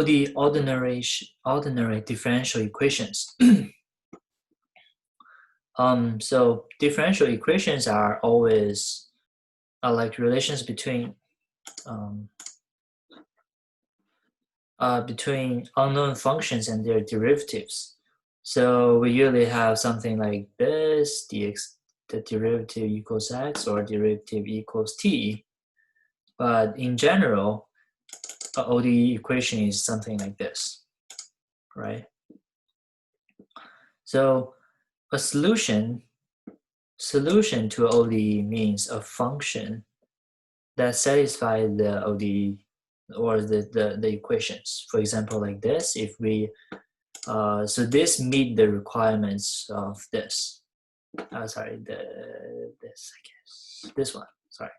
the ordinary differential equations. So differential equations are always like relations between between unknown functions and their derivatives. So we usually have something like this: the derivative equals x or derivative equals t. But in general, ODE equation is something like this, right? So a solution to ODE means a function that satisfies the ODE or the equations. For example, like this, if we so this meet the requirements of this. Sorry, this I guess this one. Sorry.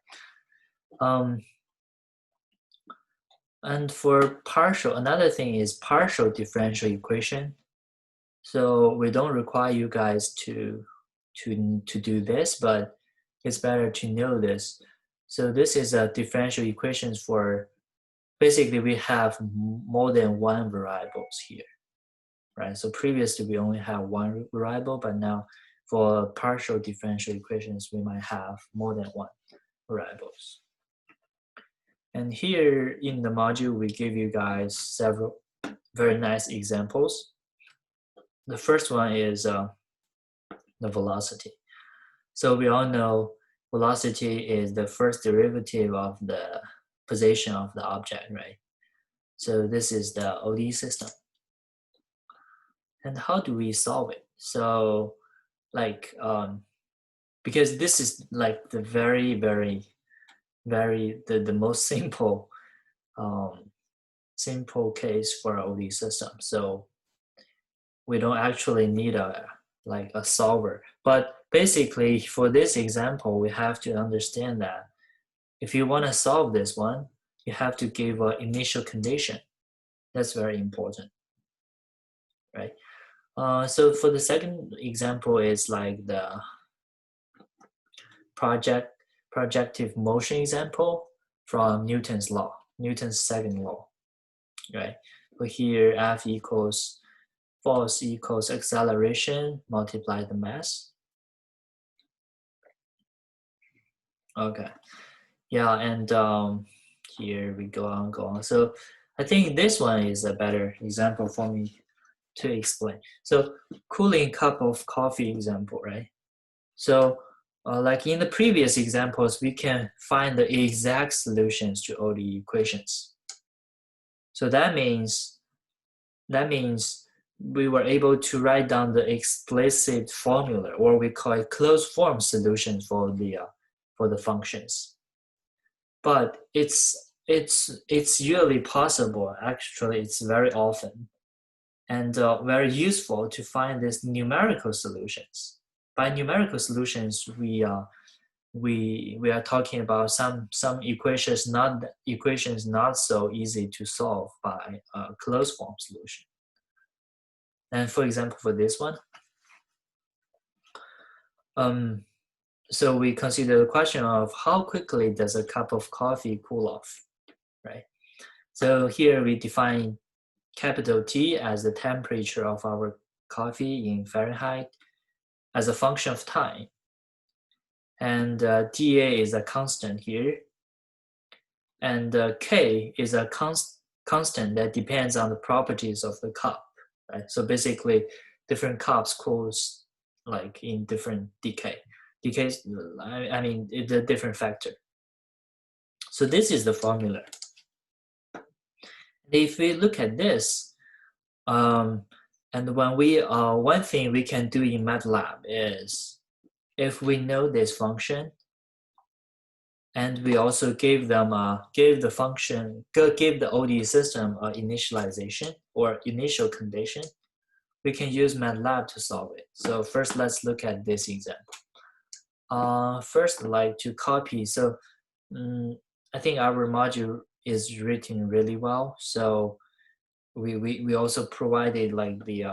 And for partial, another thing is partial differential equation. So we don't require you guys to do this, but it's better to know this. So this is a differential equations for, basically we have more than one variables here, right? So previously we only have one variable, but now for partial differential equations, we might have more than one variables. And here in the module, we give you guys several very nice examples. The first one is the velocity. So we all know velocity is the first derivative of the position of the object, right? So this is the ODE system. And how do we solve it? So like, because this is like the very the most simple simple case for an ODE system. So we don't actually need a solver. But basically for this example, we have to understand that if you want to solve this one, you have to give an initial condition. That's very important, right? So for the second example is like the projective motion example from Newton's law, Newton's second law, right? So here F equals force equals acceleration multiply the mass. Okay, yeah, and here we go on. So I think this one is a better example for me to explain. So cooling cup of coffee example, right? So like in the previous examples, we can find the exact solutions to all the equations. So that means we were able to write down the explicit formula, or we call it closed form solution for the functions. But it's usually possible. Actually, it's very often and very useful to find these numerical solutions. By numerical solutions, we are talking about some equations not so easy to solve by a closed form solution. And for example, for this one, so we consider the question of how quickly does a cup of coffee cool off, right? So here we define capital T as the temperature of our coffee in Fahrenheit as a function of time. And dA is a constant here. And K is a constant that depends on the properties of the cup, right? So basically, different cups cools like in different decay. Decays, I mean, it's a different factor. So this is the formula. If we look at this, and when we one thing we can do in Matlab is, if we know this function, and we also give them give the ODE system initialization or initial condition, we can use Matlab to solve it. So first, let's look at this example. First, I'd like to copy. So I think our module is written really well. So we also provided like the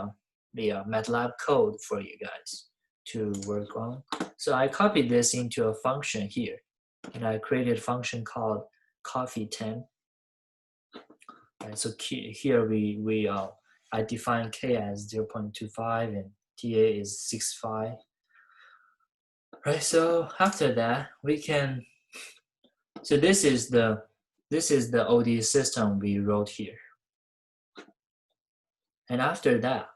Matlab code for you guys to work on. So I copied this into a function here, and I created a function called coffee temp. Right? So here I define K as 0.25 and TA is 65. Right, so after that we can, so this is the ODE system we wrote here. And after that,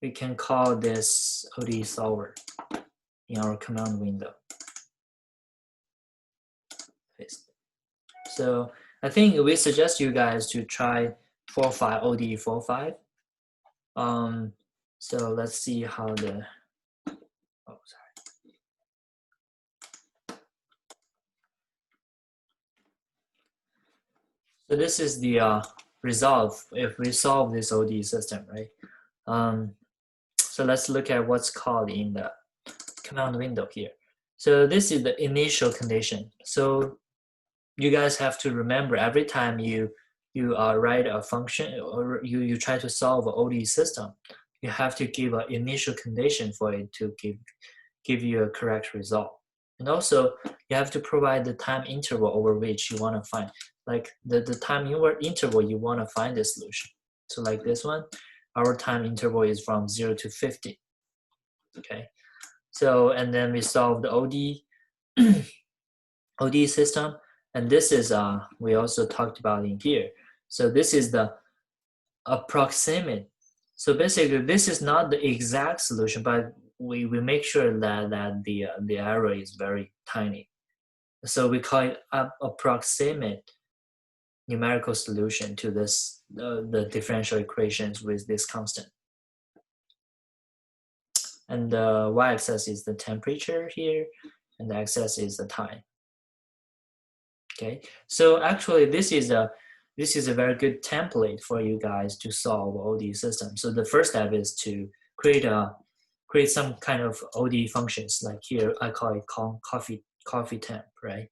we can call this ODE solver in our command window. So I think we suggest you guys to try 4.5 ODE 4.5. So let's see how the, oh, sorry. So this is the result if we solve this ODE system, right? So let's look at what's called in the command window here. So this is the initial condition. So you guys have to remember every time you write a function or you try to solve an ODE system, you have to give an initial condition for it to give you a correct result. And also you have to provide the time interval over which you want to find, like the time interval you want to find the solution. So like this one, our time interval is from 0 to 50. Okay, so and then we solve the ODE ODE system, and this is we also talked about in here. So this is the approximate. So basically, this is not the exact solution, but we make sure that the error is very tiny. So we call it approximate numerical solution to this the differential equations with this constant. And the y-axis is the temperature here, and the x-axis is the time. Okay, so actually this is a very good template for you guys to solve ODE system. So the first step is to create some kind of ODE functions. Like here, I call it coffee temp, right?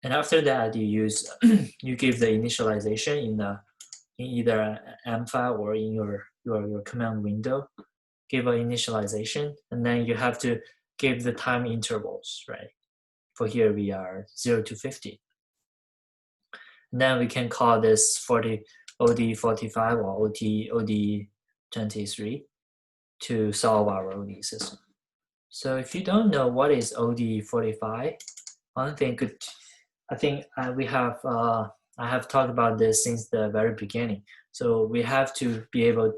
And after that, you use you give the initialization in either M file or in your command window. Give an initialization, and then you have to give the time intervals, right? For here we are 0 to 50. And then we can call this OD 45 or OD 23 to solve our OD system. So if you don't know what is OD 45, one thing I think we have I have talked about this since the very beginning. So we have to be able,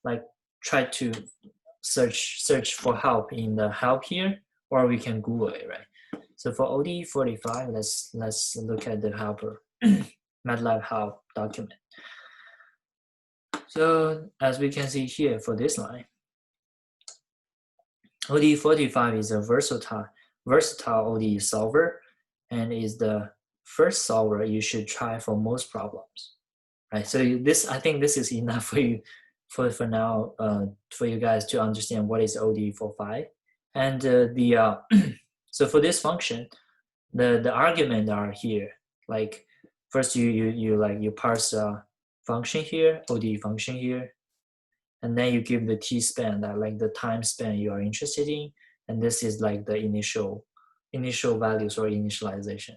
like, try to search for help in the help here, or we can Google it, right? So for OD 45, let's look at the helper Matlab help document. So as we can see here for this line, OD 45 is a versatile ODE solver, and is the first solver you should try for most problems, right? So I think this is enough for you for now for you guys to understand what is ODE 45. And so for this function, the argument are here. Like first you parse a function here, ODE function here, and then you give the t span, that like the time span you are interested in, and this is like the initial values or initialization,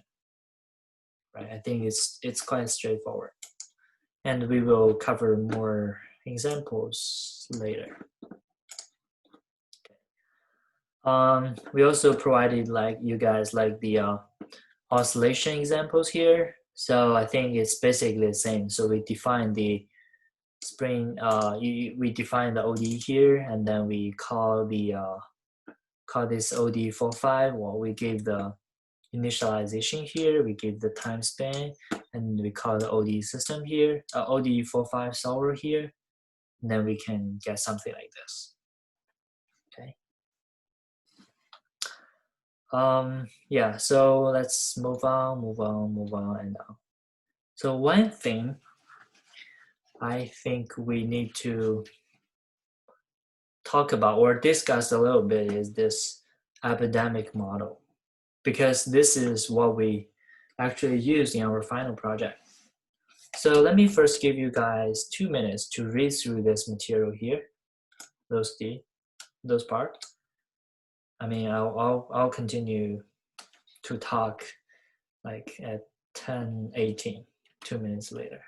right? I think it's quite straightforward, and we will cover more examples later. We also provided like you guys like the oscillation examples here. So I think it's basically the same. So we define the spring, we define the OD here, and then we call this OD 45. Well, we give the initialization here, we give the time span, and we call the OD system here, OD 45 solver here, and then we can get something like this. Okay. Yeah, so let's move on, and on. So one thing I think we need to talk about or discuss a little bit is this epidemic model, because this is what we actually use in our final project. So let me first give you guys 2 minutes to read through this material here, those parts. I mean, I'll continue to talk like at 10:18. 2 minutes later.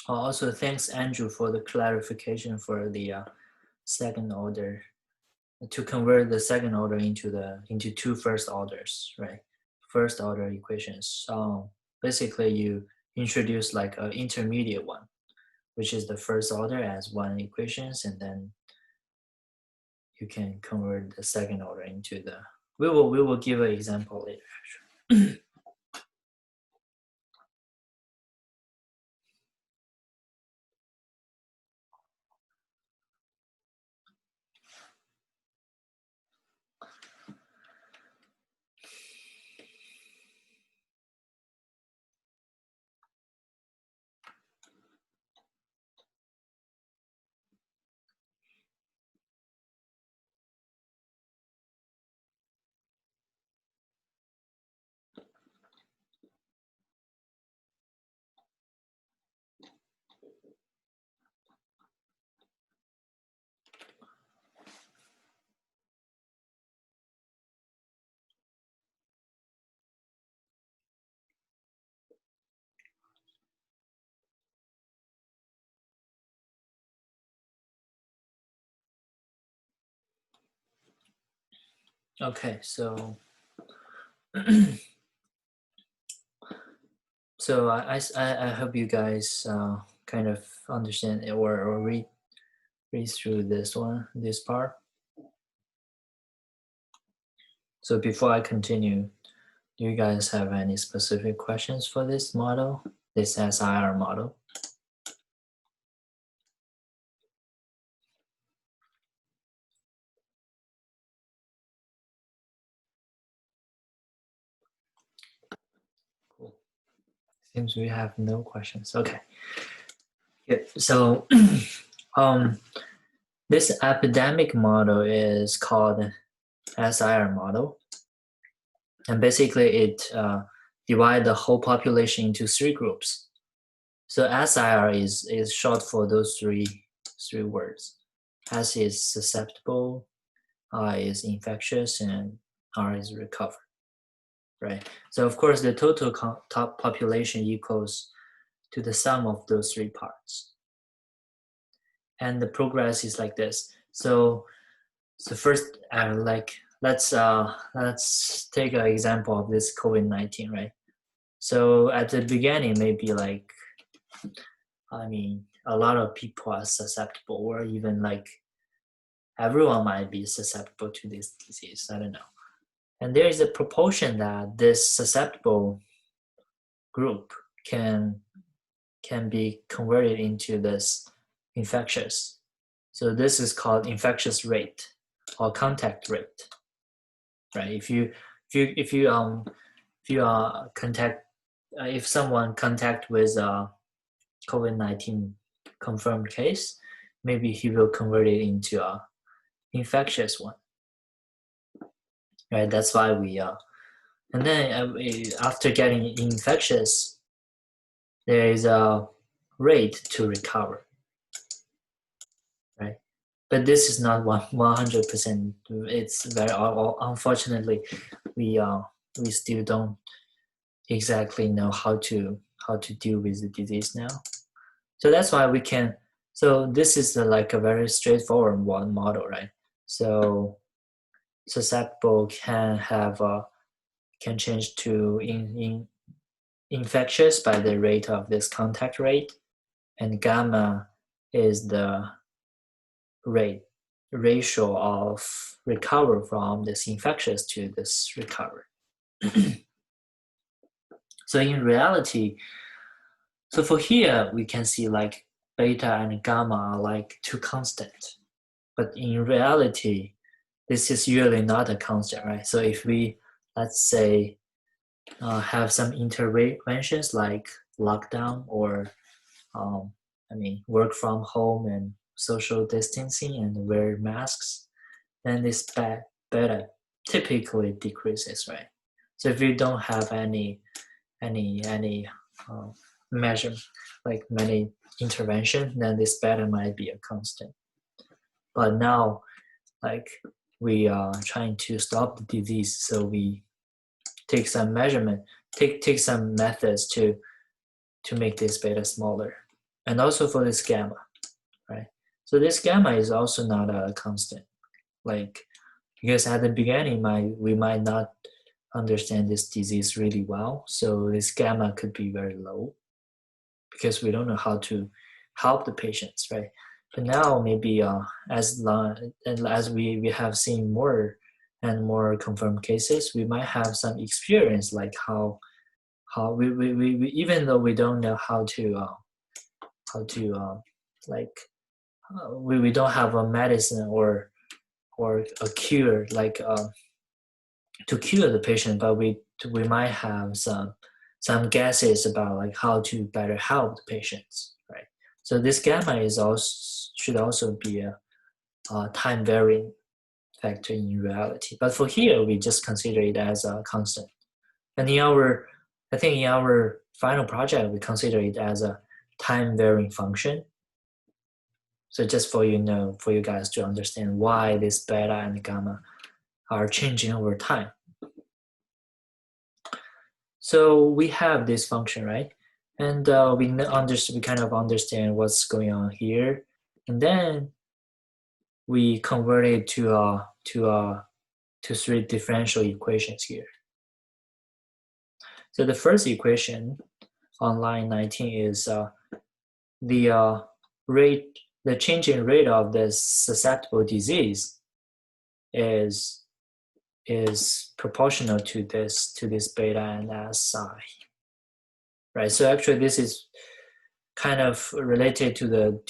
Also, thanks Andrew for the clarification for the second order, to convert the second order into two first orders, right? First order equations. Basically, you introduce like an intermediate one, which is the first order as one equations, and then you can convert the second order into the. We will give an example later. Okay, so so I hope you guys kind of understand or read through this part. So before I continue, do you guys have any specific questions for this model, this SIR model? Cool. Seems we have no questions. Okay. Good. So this epidemic model is called SIR model. And basically it divides the whole population into three groups. So SIR is short for those three words. S is susceptible, I is infectious, and R is recover. Right. So of course the total top population equals to the sum of those three parts. And the progress is like this. So first, let's take an example of this COVID-19, right? So at the beginning, maybe like, I mean, a lot of people are susceptible, or even like everyone might be susceptible to this disease. I don't know. And there is a proportion that this susceptible group can be converted into this infectious. So this is called infectious rate or contact rate, right? If someone contact with a COVID-19 confirmed case, maybe he will convert it into a infectious one, right? That's why we and then after getting infectious, there is a rate to recover, right? But this is not 100%. It's very unfortunately we still don't exactly know how to deal with the disease now. So that's why we can. So this is like a very straightforward one model, right? So susceptible can change to infectious by the rate of this contact rate, and gamma is the ratio of recover from this infectious to this recovery. So in reality, so for here we can see like beta and gamma are like two constant. but in reality, this is usually not a constant, right? So if we, let's say, have some interventions like lockdown or work from home and social distancing and wear masks, then this beta typically decreases, right? So if you don't have any uh, measure, like many intervention, then this beta might be a constant. But now, like we are trying to stop the disease, so we take some measurement, take some methods to make this beta smaller, and also for this gamma, right? So this gamma is also not a constant, like because at the beginning we might not understand this disease really well, so this gamma could be very low because we don't know how to help the patients, right? But now maybe as we have seen more and more confirmed cases, we might have some experience like how we even though we don't know how to like we don't have a medicine or a cure like to cure the patient, but we might have some guesses about like how to better help the patients, right? So this gamma is also should also be a time varying factor in reality. But for here, we just consider it as a constant. And I think in our final project, we consider it as a time varying function. So just for for you guys to understand why this beta and gamma are changing over time. So we have this function, right? And we kind of understand what's going on here, and then we convert it to three differential equations here. So the first equation on line 19 is the changing rate of the susceptible disease is proportional to this beta and psi, right? So actually, this is kind of related to the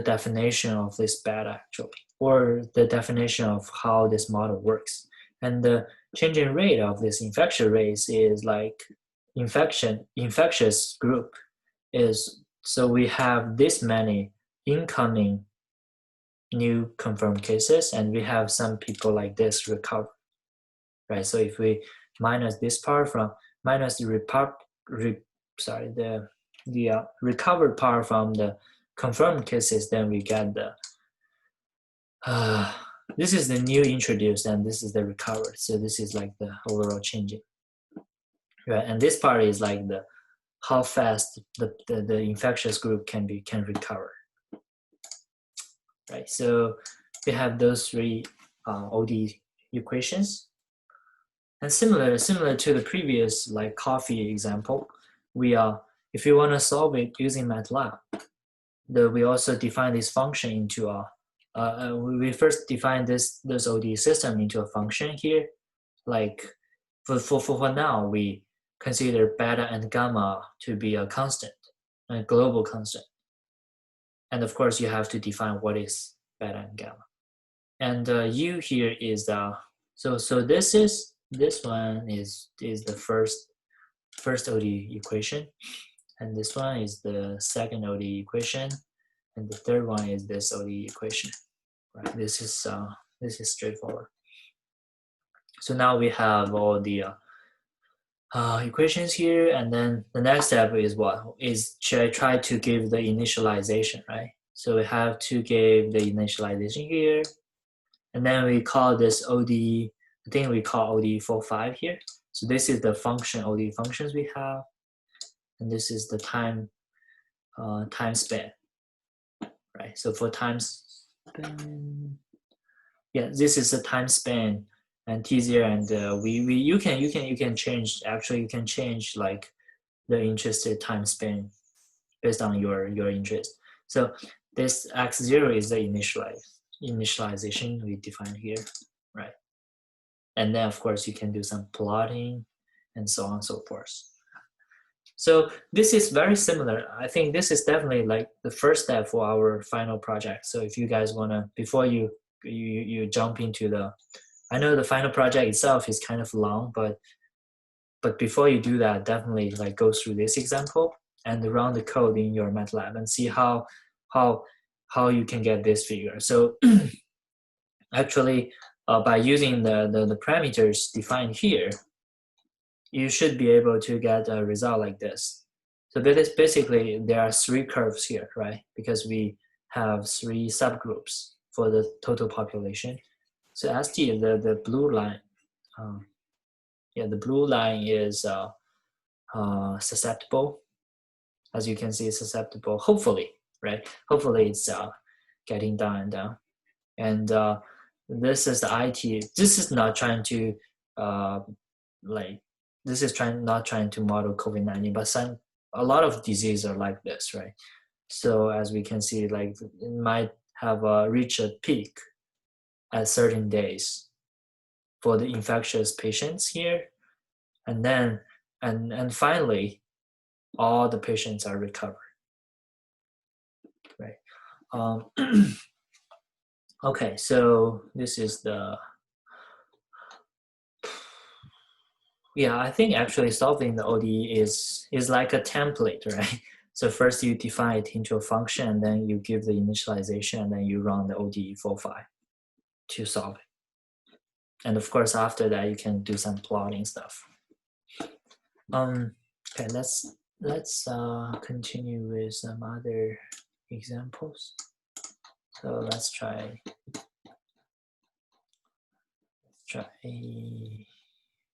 definition of this beta actually, or the definition of how this model works. And the changing rate of this infection rates is like infectious group is, so we have this many incoming new confirmed cases, and we have some people like this recover, right? So if we minus this part from minus the recovered part from the confirmed cases, then we get the this is the new introduced and this is the recovered. So this is like the overall changing, right? And this part is like the how fast the infectious group can recover, right? So we have those three OD equations. And similar to the previous like coffee example, we if you want to solve it using Matlab, we also define this function into we first define this OD system into a function here. Like for now, we consider beta and gamma to be a constant, a global constant. And of course, you have to define what is beta and gamma. And U here is so this one is the first OD equation, and this one is the second OD equation, and the third one is this OD equation. Right? This is straightforward. So now we have all the equations here, and then the next step is should I try to give the initialization, right? So we have to give the initialization here, and then we call this OD. I think we call OD45 here. So this is the function OD functions we have, and this is the time span, right? So for time span, yeah, this is the time span and T0, and you can change. Actually, you can change like the interested time span based on your interest. So this x0 is the initialization we define here, right? And then of course you can do some plotting and so on and so forth. So this is very similar. I think this is definitely like the first step for our final project. So if you guys wanna, before you jump into the, I know the final project itself is kind of long, but before you do that, definitely like go through this example and run the code in your Matlab and see how how you can get this figure. So actually, by using the parameters defined here, you should be able to get a result like this. So basically, there are three curves here, right? Because we have three subgroups for the total population. So ST, the blue line, yeah, the blue line is susceptible. As you can see, it's susceptible, hopefully, right? Hopefully it's getting down and down. And this is the IT. This is not trying to like, this is not trying to model COVID-19, but a lot of diseases are like this, right? So as we can see, like it might have reached a peak at certain days for the infectious patients here, and then and finally all the patients are recovered, right? Okay, so this is the, yeah, I think actually solving the ODE is like a template, right? So first you define it into a function, and then you give the initialization, and then you run the ODE for file to solve it. And of course, after that, you can do some plotting stuff. Okay, let's continue with some other examples. So let's try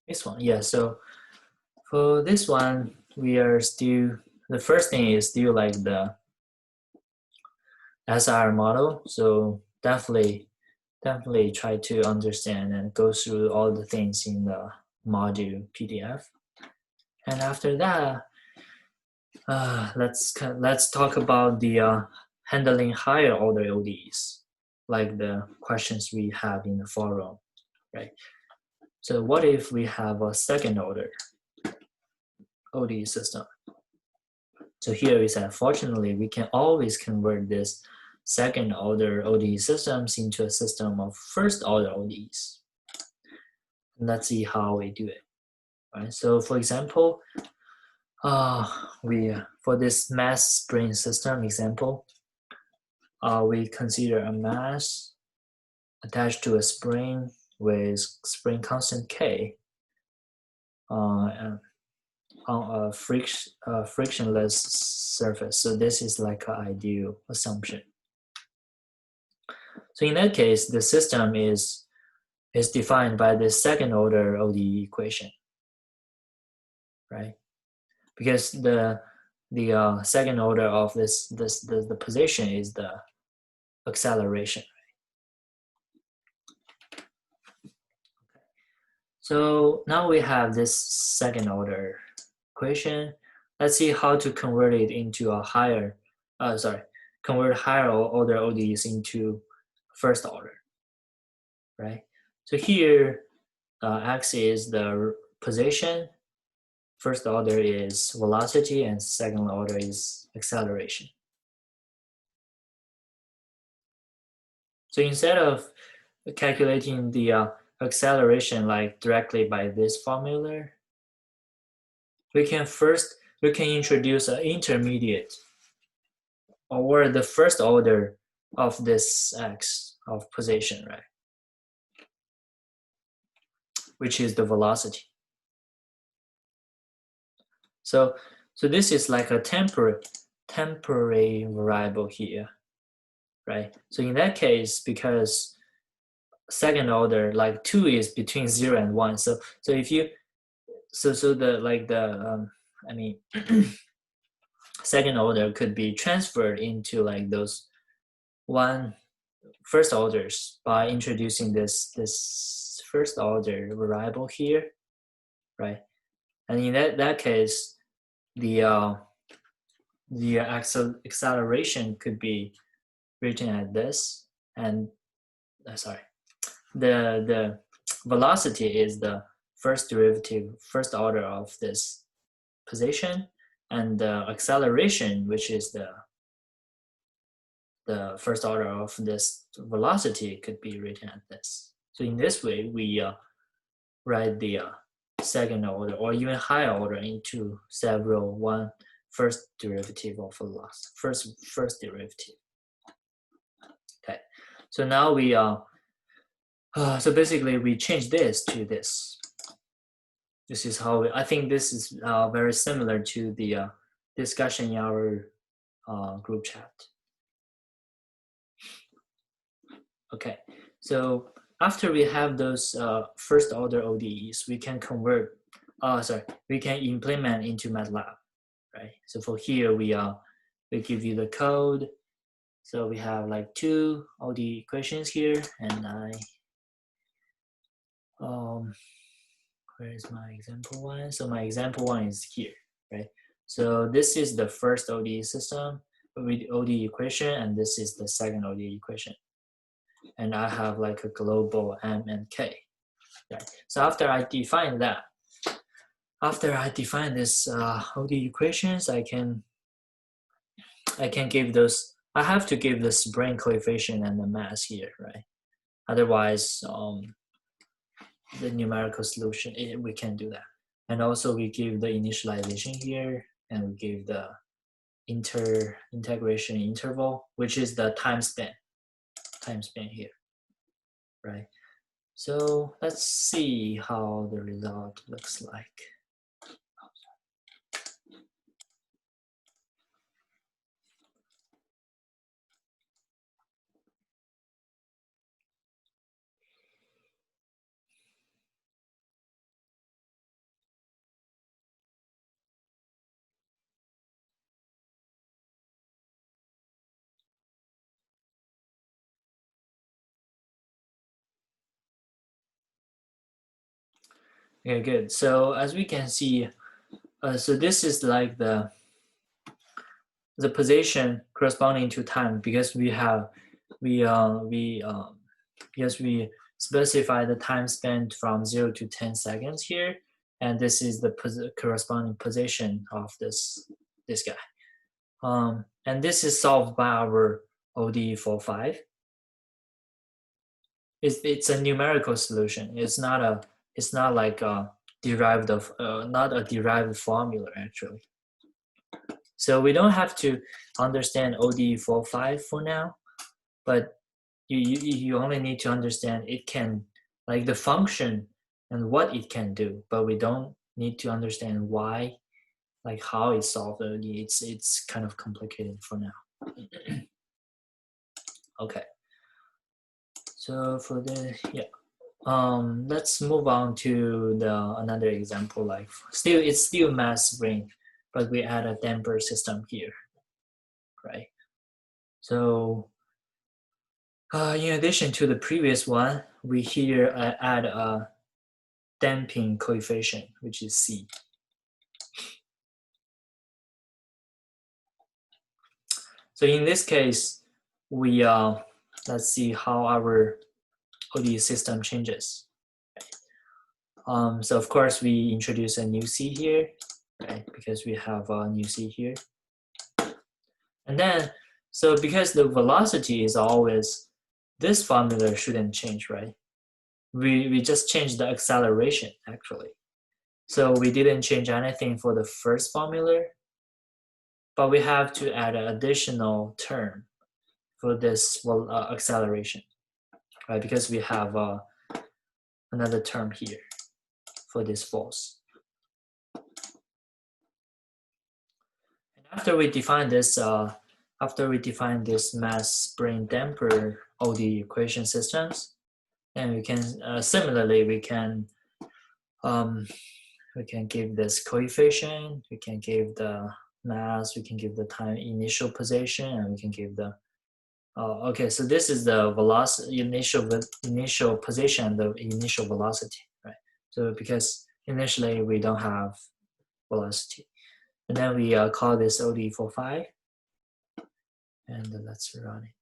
this one. Yeah, so for this one, we are still, the first thing is still like the SR model. So definitely try to understand and go through all the things in the module PDF. And after that, let's talk about the handling higher order ODEs, like the questions we have in the forum, right? So what if we have a second order ODE system? So here we said, fortunately, we can always convert this second order ODE systems into a system of first order ODEs. And let's see how we do it. Right? So for example, for this mass spring system example, we consider a mass attached to a spring with spring constant K and on a frictionless surface. So this is like an ideal assumption. So in that case, the system is defined by the second order ODE equation, right? Because the second order of the position is the acceleration. So now we have this second order equation. Let's see how to convert it into a convert higher order ODEs into first order, right? So here, X is the position, first order is velocity, and second order is acceleration. So instead of calculating the acceleration like directly by this formula, we can introduce an intermediate or the first order of this X of position, right? Which is the velocity. So this is like a temporary variable here, right? So in that case, because second order, like 2 is between 0 and 1. So if you I mean second order could be transferred into like those first orders by introducing this first order variable here, right? And in that case, the acceleration could be written as this, and the velocity is the first derivative, first order of this position, and the acceleration, which is the first order of this velocity, could be written as this. So in this way, we write the second order or even higher order into several first derivative of velocity, first derivative. Okay, so now we so basically we change this to this. This is how I think this is very similar to the discussion in our group chat. Okay, so after we have those first order ODEs, we can we can implement into Matlab, right? So for here, we give you the code. So we have like 2 ODE equations here, and where is my example one? So my example one is here, right? So this is the first ODE system with ODE equation, and this is the second ODE equation. And I have like a global M and K. Right? So after I define that, after I define this ODE equations, I can give those. I have to give the spring coefficient and the mass here, right? Otherwise, the numerical solution, we can't do that. And also we give the initialization here, and we give the integration interval, which is the time span here, right? So let's see how the result looks like. Okay, good. So as we can see, so this is like the position corresponding to time, because because we specify the time spent from 0 to 10 seconds here, and this is the corresponding position of this guy. And this is solved by our ODE45. It's a numerical solution. It's not like a derived of not a derived formula actually. So we don't have to understand ODE45 for now, but you only need to understand it can, like the function and what it can do, but we don't need to understand why, like how it solved ODE. It's kind of complicated for now. Okay. So for the let's move on to another example. Like it's still mass spring, but we add a damper system here, right? So in addition to the previous one, we here add a damping coefficient, which is C. So in this case, we let's see how our ODE system changes. So of course we introduce a new C here, right? Because we have a new C here. And then, so because the velocity is always, this formula shouldn't change, right? We just changed the acceleration actually. So we didn't change anything for the first formula, but we have to add an additional term for this acceleration, right? Because we have another term here for this force. And after we define this mass spring damper ODE equation systems, then we can similarly we can give this coefficient, we can give the mass, we can give the time initial position, and we can give the okay, so this is the velocity, initial position, the initial velocity, right? So because initially we don't have velocity, and then we call this ODE45, and let's run it.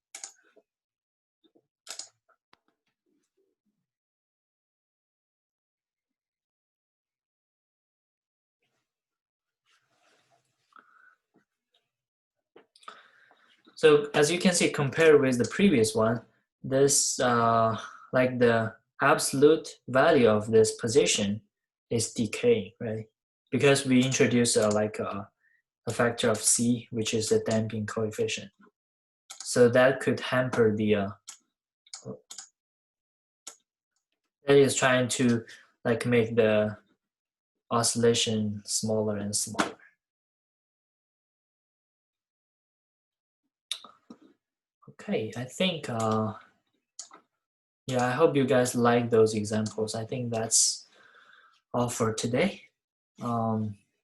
So as you can see, compared with the previous one, this like the absolute value of this position is decaying, right? Because we introduce like a factor of C, which is the damping coefficient. So that could hamper the, that is trying to like make the oscillation smaller and smaller. Okay, I think, yeah, I hope you guys like those examples. I think that's all for today.